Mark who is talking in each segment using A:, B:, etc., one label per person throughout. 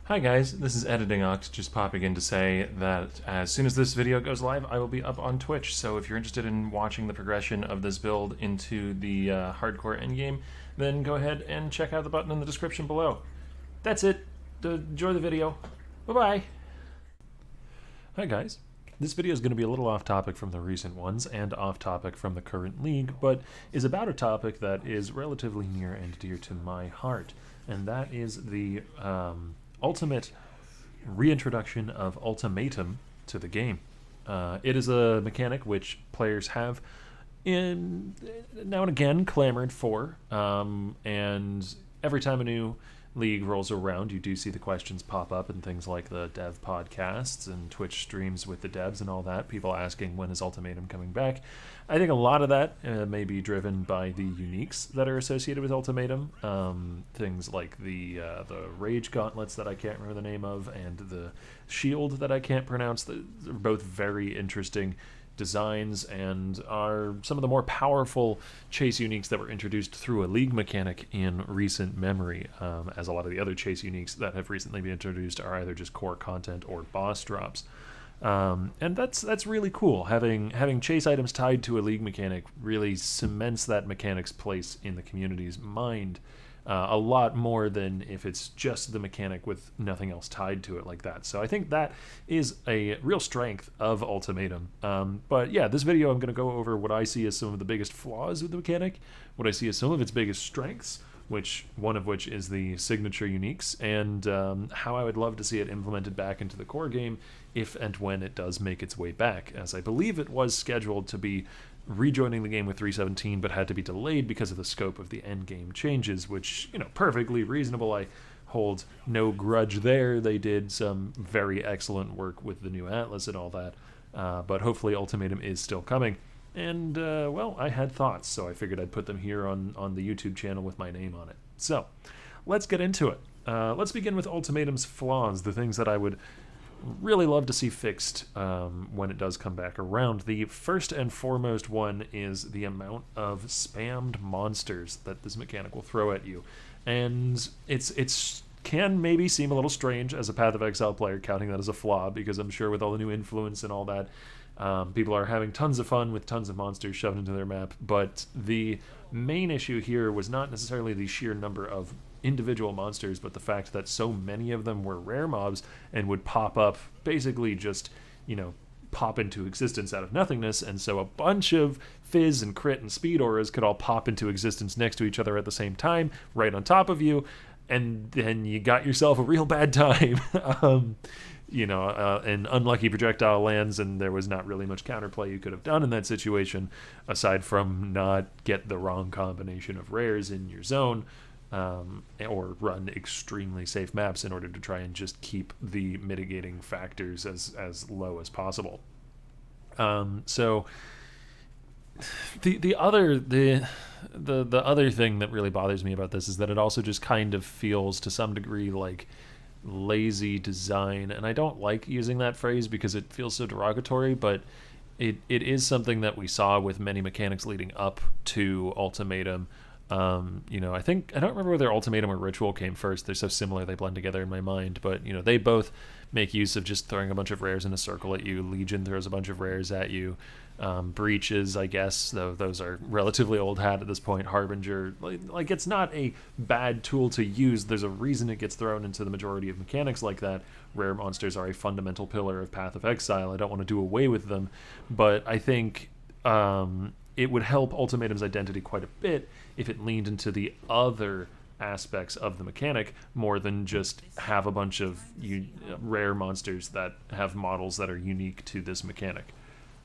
A: Hi guys, this is Editing Oct, just popping in to say that as soon as this video goes live, I will be up on Twitch, so if you're interested in watching the progression of this build into the hardcore endgame, then go ahead and check out the button in the description below. That's it. Enjoy the video. Bye-bye. Hi guys. This video is going to be a little off topic from the recent ones and off topic from the current league, but is about a topic that is relatively near and dear to my heart, and that is the ultimate reintroduction of Ultimatum to the game. It is a mechanic which players have now and again clamored for, and every time a new league rolls around, you do see the questions pop up in things like the dev podcasts and Twitch streams with the devs and all that. People asking when is Ultimatum coming back. I think a lot of that may be driven by the uniques that are associated with Ultimatum. Things like the Rage Gauntlets that I can't remember the name of, and the Shield that I can't pronounce. They're both very interesting designs and are some of the more powerful chase uniques that were introduced through a league mechanic in recent memory, as a lot of the other chase uniques that have recently been introduced are either just core content or boss drops. And that's really cool. Having chase items tied to a league mechanic really cements that mechanic's place in the community's mind a lot more than if it's just the mechanic with nothing else tied to it like that. So I think that is a real strength of Ultimatum. But yeah, this video I'm going to go over what I see as some of the biggest flaws with the mechanic, what I see as some of its biggest strengths, one of which is the signature uniques, and how I would love to see it implemented back into the core game if and when it does make its way back, as I believe it was scheduled to be rejoining the game with 3.17 but had to be delayed because of the scope of the end game changes, which, perfectly reasonable. I hold no grudge there. They did some very excellent work with the new Atlas and all that, but hopefully Ultimatum is still coming. And, well, I had thoughts, so I figured I'd put them here on the YouTube channel with my name on it. So, let's get into it. Let's begin with Ultimatum's flaws, the things that I would really love to see fixed when it does come back around. The first and foremost one is the amount of spammed monsters that this mechanic will throw at you. And it's can maybe seem a little strange as a Path of Exile player counting that as a flaw, because I'm sure with all the new influence and all that, people are having tons of fun with tons of monsters shoved into their map. But the main issue here was not necessarily the sheer number of individual monsters, but the fact that so many of them were rare mobs and would pop up, basically just, pop into existence out of nothingness. And so a bunch of fizz and crit and speed auras could all pop into existence next to each other at the same time, right on top of you, and then you got yourself a real bad time. An unlucky projectile lands, and there was not really much counterplay you could have done in that situation, aside from not get the wrong combination of rares in your zone, or run extremely safe maps in order to try and just keep the mitigating factors as low as possible. So the other thing that really bothers me about this is that it also just kind of feels to some degree like lazy design, and I don't like using that phrase because it feels so derogatory, but it is something that we saw with many mechanics leading up to Ultimatum. I don't remember whether Ultimatum or Ritual came first. They're so similar, they blend together in my mind, but they both make use of just throwing a bunch of rares in a circle at you. Legion throws a bunch of rares at you. Breaches, I guess, though those are relatively old hat at this point. Harbinger, like it's not a bad tool to use. There's a reason it gets thrown into the majority of mechanics like that. Rare monsters are a fundamental pillar of Path of Exile. I don't want to do away with them, but I think it would help Ultimatum's identity quite a bit if it leaned into the other aspects of the mechanic more than just have a bunch of rare monsters that have models that are unique to this mechanic.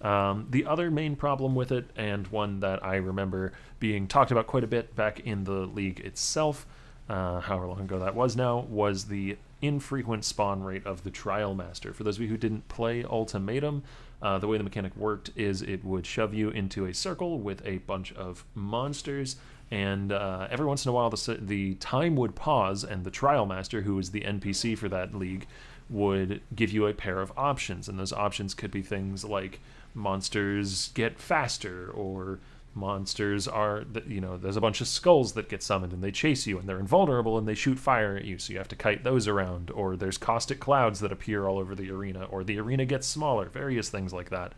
A: The other main problem with it, and one that I remember being talked about quite a bit back in the league itself, however long ago that was now, was the infrequent spawn rate of the Trial Master. For those of you who didn't play Ultimatum, the way the mechanic worked is it would shove you into a circle with a bunch of monsters, and every once in a while the time would pause, and the Trial Master, who is the NPC for that league, would give you a pair of options, and those options could be things like monsters get faster, or Monsters are, there's a bunch of skulls that get summoned and they chase you and they're invulnerable and they shoot fire at you, so you have to kite those around. Or there's caustic clouds that appear all over the arena, or the arena gets smaller, various things like that.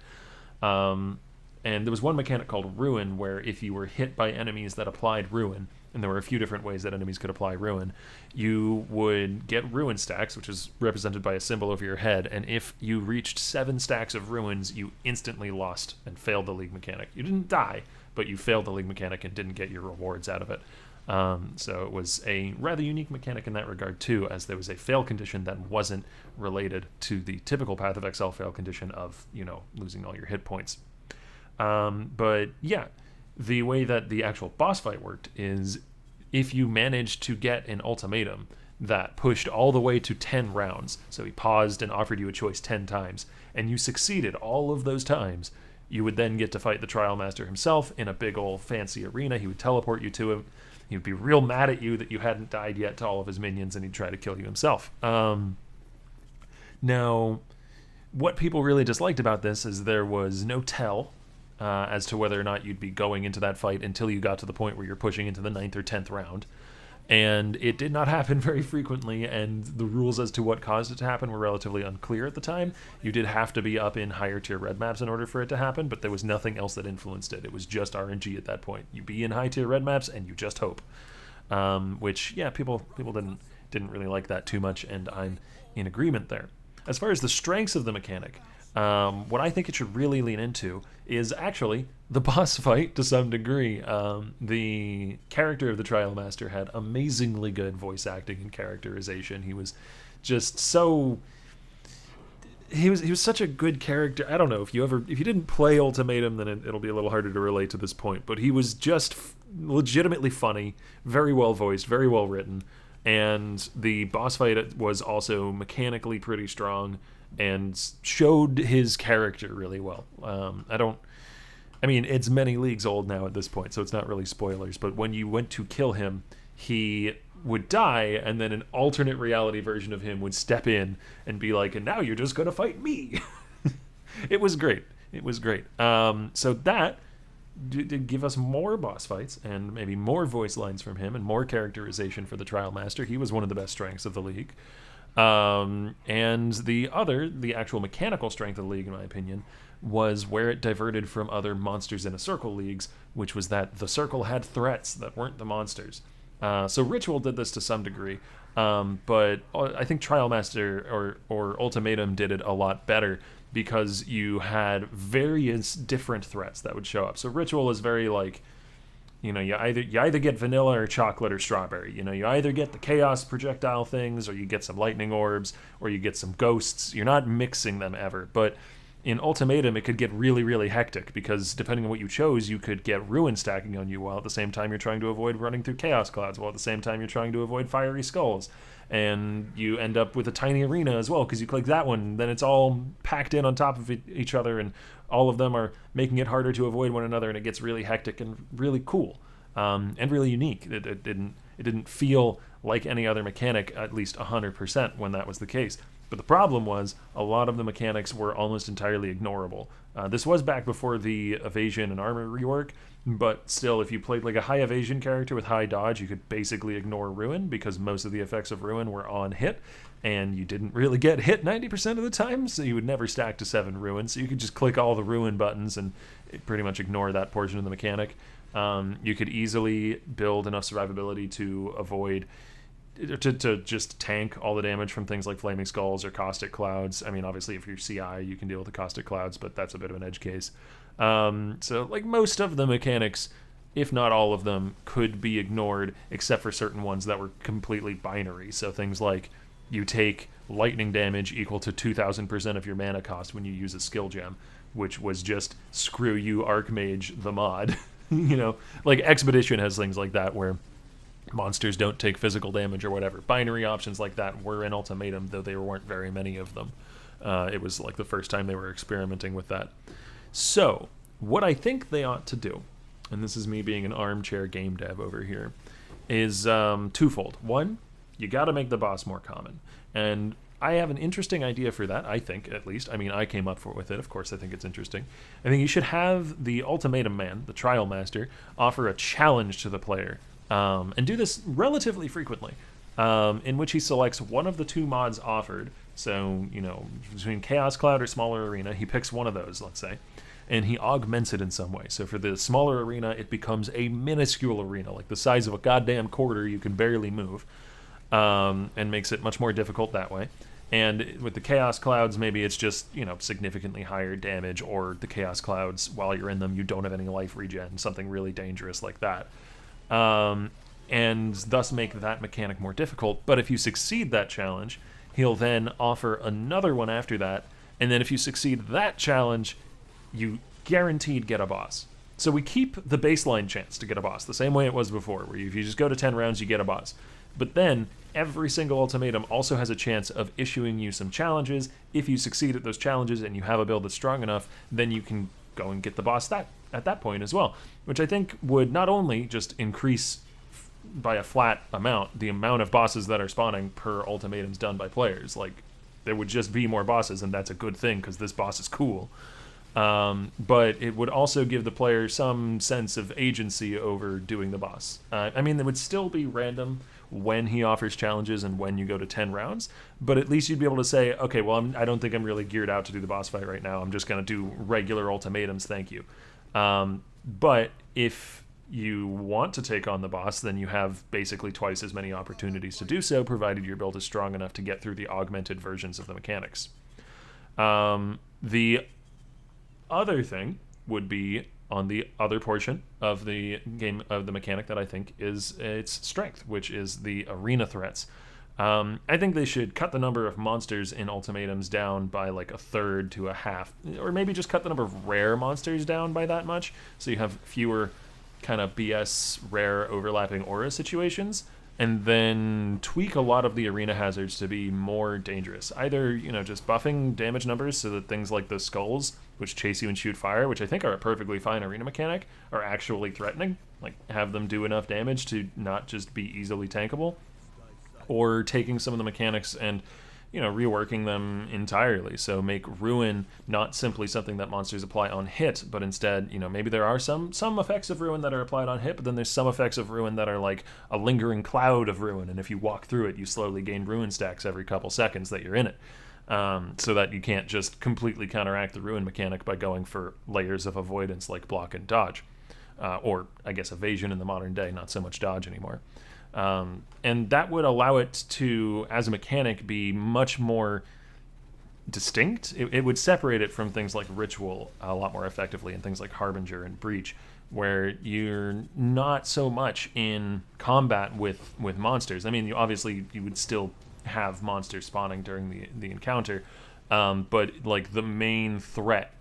A: And there was one mechanic called Ruin, where if you were hit by enemies that applied Ruin, and there were a few different ways that enemies could apply Ruin, you would get Ruin stacks, which is represented by a symbol over your head, and if you reached 7 stacks of Ruins, you instantly lost and failed the League mechanic. You didn't die, but you failed the League mechanic and didn't get your rewards out of it. So it was a rather unique mechanic in that regard, too, as there was a fail condition that wasn't related to the typical Path of Exile fail condition of, losing all your hit points. But yeah, the way that the actual boss fight worked is if you managed to get an ultimatum that pushed all the way to 10 rounds, so he paused and offered you a choice 10 times, and you succeeded all of those times, you would then get to fight the Trial Master himself in a big old fancy arena. He would teleport you to him. He would be real mad at you that you hadn't died yet to all of his minions, and he'd try to kill you himself. Now, what people really disliked about this is there was no tell as to whether or not you'd be going into that fight until you got to the point where you're pushing into the 9th or 10th round. And it did not happen very frequently, and the rules as to what caused it to happen were relatively unclear at the time. You did have to be up in higher tier red maps in order for it to happen, but there was nothing else that influenced it. It was just RNG at that point. You be in high tier red maps and you just hope. Which, yeah, people didn't really like that too much, and I'm in agreement there. As far as the strengths of the mechanic, what I think it should really lean into is actually the boss fight to some degree. The character of the Trial Master had amazingly good voice acting and characterization. He was just so... He was such a good character. I don't know, if you didn't play Ultimatum, then it'll be a little harder to relate to this point, but he was just legitimately funny, very well voiced, very well written, and the boss fight was also mechanically pretty strong and showed his character really well. It's many leagues old now at this point, so it's not really spoilers, but when you went to kill him, he would die, and then an alternate reality version of him would step in and be like, and now you're just going to fight me. It was great. So that did give us more boss fights and maybe more voice lines from him and more characterization for the Trial Master. He was one of the best strengths of the League. And the actual mechanical strength of the League, in my opinion, was where it diverted from other Monsters in a Circle leagues, which was that the Circle had threats that weren't the monsters. So Ritual did this to some degree, but I think Trial Master or Ultimatum did it a lot better because you had various different threats that would show up. So Ritual is very like, you either get vanilla or chocolate or strawberry. You either get the chaos projectile things, or you get some lightning orbs, or you get some ghosts. You're not mixing them ever. But in Ultimatum, it could get really, really hectic because depending on what you chose, you could get ruin stacking on you while at the same time you're trying to avoid running through chaos clouds, while at the same time you're trying to avoid fiery skulls. And you end up with a tiny arena as well because you click that one, then it's all packed in on top of each other, and all of them are making it harder to avoid one another, and it gets really hectic and really cool, and really unique. It didn't feel like any other mechanic, at least 100% when that was the case. But the problem was a lot of the mechanics were almost entirely ignorable. This was back before the evasion and armor rework, but still, if you played like a high evasion character with high dodge, you could basically ignore Ruin because most of the effects of Ruin were on hit, and you didn't really get hit 90% of the time, so you would never stack to 7 Ruin, so you could just click all the Ruin buttons and pretty much ignore that portion of the mechanic. You could easily build enough survivability to avoid... To just tank all the damage from things like Flaming Skulls or Caustic Clouds. I mean, obviously, if you're CI, you can deal with the Caustic Clouds, but that's a bit of an edge case. So, like, most of the mechanics, if not all of them, could be ignored, except for certain ones that were completely binary. So things like you take lightning damage equal to 2,000% of your mana cost when you use a skill gem, which was just screw you, Archmage, the mod. Like Expedition has things like that where monsters don't take physical damage or whatever. Binary options like that were in Ultimatum, though there weren't very many of them. It was like the first time they were experimenting with that. So, what I think they ought to do, and this is me being an armchair game dev over here, is twofold. One, you gotta make the boss more common. And I have an interesting idea for that, I think, at least. I mean, I came up with it. Of course, I think it's interesting. I think you should have the Ultimatum Man, the Trial Master, offer a challenge to the player, and do this relatively frequently, in which he selects one of the two mods offered. So, you know, between Chaos Cloud or Smaller Arena, he picks one of those, let's say, and he augments it in some way. So for the Smaller Arena, it becomes a minuscule arena, like the size of a goddamn quarter you can barely move, and makes it much more difficult that way. And with the Chaos Clouds, maybe it's just, you know, significantly higher damage, or the Chaos Clouds, while you're in them, you don't have any life regen, something really dangerous like that. And thus make that mechanic more difficult. But if you succeed that challenge, he'll then offer another one after that, and then if you succeed that challenge, you guaranteed get a boss. So we keep the baseline chance to get a boss, the same way it was before, where if you just go to 10 rounds, you get a boss. But then every single ultimatum also has a chance of issuing you some challenges. If you succeed at those challenges and you have a build that's strong enough, then you can go and get the boss at that point as well, which I think would not only just increase by a flat amount the amount of bosses that are spawning per ultimatums done by players. Like, there would just be more bosses, and that's a good thing because this boss is cool. But it would also give the player some sense of agency over doing the boss. I mean, it would still be random when he offers challenges and when you go to 10 rounds, but at least you'd be able to say, okay, well, I don't think I'm really geared out to do the boss fight right now. I'm just going to do regular ultimatums, thank you. But if you want to take on the boss, then you have basically twice as many opportunities to do so, provided your build is strong enough to get through the augmented versions of the mechanics. The other thing would be on the other portion of the game, of the mechanic that I think is its strength, which is the arena threats. I think they should cut the number of monsters in ultimatums down by like a third to a half, or maybe just cut the number of rare monsters down by that much, so you have fewer kind of BS rare overlapping aura situations, and then tweak a lot of the arena hazards to be more dangerous. Either, you know, just buffing damage numbers so that things like the skulls, which chase you and shoot fire, which I think are a perfectly fine arena mechanic, are actually threatening, like have them do enough damage to not just be easily tankable, or taking some of the mechanics and, you know, reworking them entirely. So make Ruin not simply something that monsters apply on hit, but instead, you know, maybe there are some effects of Ruin that are applied on hit, but then there's some effects of Ruin that are like a lingering cloud of Ruin, and if you walk through it, you slowly gain Ruin stacks every couple seconds that you're in it. So that you can't just completely counteract the Ruin mechanic by going for layers of avoidance like block and dodge. Or, I guess, evasion in the modern day, not so much dodge anymore. And that would allow it to, as a mechanic, be much more distinct. It would separate it from things like Ritual a lot more effectively, and things like Harbinger and Breach, where you're not so much in combat with monsters. I mean, obviously you would still have monsters spawning during the encounter, but like the main threat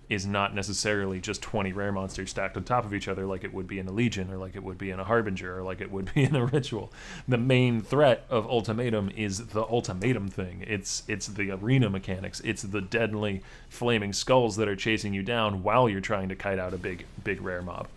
A: is not necessarily just 20 rare monsters stacked on top of each other like it would be in a Legion, or like it would be in a Harbinger, or like it would be in a Ritual. The main threat of Ultimatum is the Ultimatum thing. It's the arena mechanics. It's the deadly flaming skulls that are chasing you down while you're trying to kite out a big rare mob.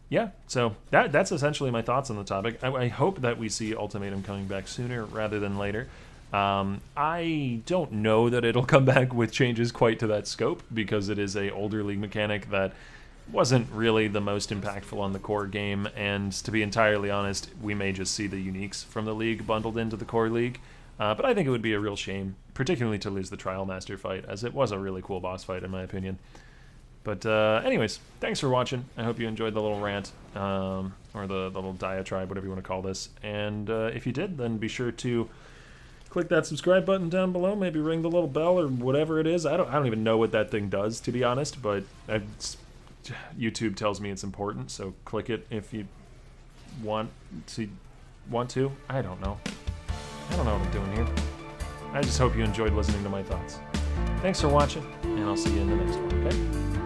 A: Yeah, so that's essentially my thoughts on the topic. I hope that we see Ultimatum coming back sooner rather than later. I don't know that it'll come back with changes quite to that scope, because it is a older League mechanic that wasn't really the most impactful on the core game, and to be entirely honest, we may just see the uniques from the League bundled into the core League. But I think it would be a real shame, particularly to lose the Trial Master fight, as it was a really cool boss fight in my opinion. But anyways, thanks for watching. I hope you enjoyed the little rant, or the little diatribe, whatever you want to call this. And if you did, then be sure to click that subscribe button down below. Maybe ring the little bell or whatever it is. I don't even know what that thing does, to be honest. But YouTube tells me it's important, so click it if you want to. I don't know. I don't know what I'm doing here. I just hope you enjoyed listening to my thoughts. Thanks for watching, and I'll see you in the next one. Okay.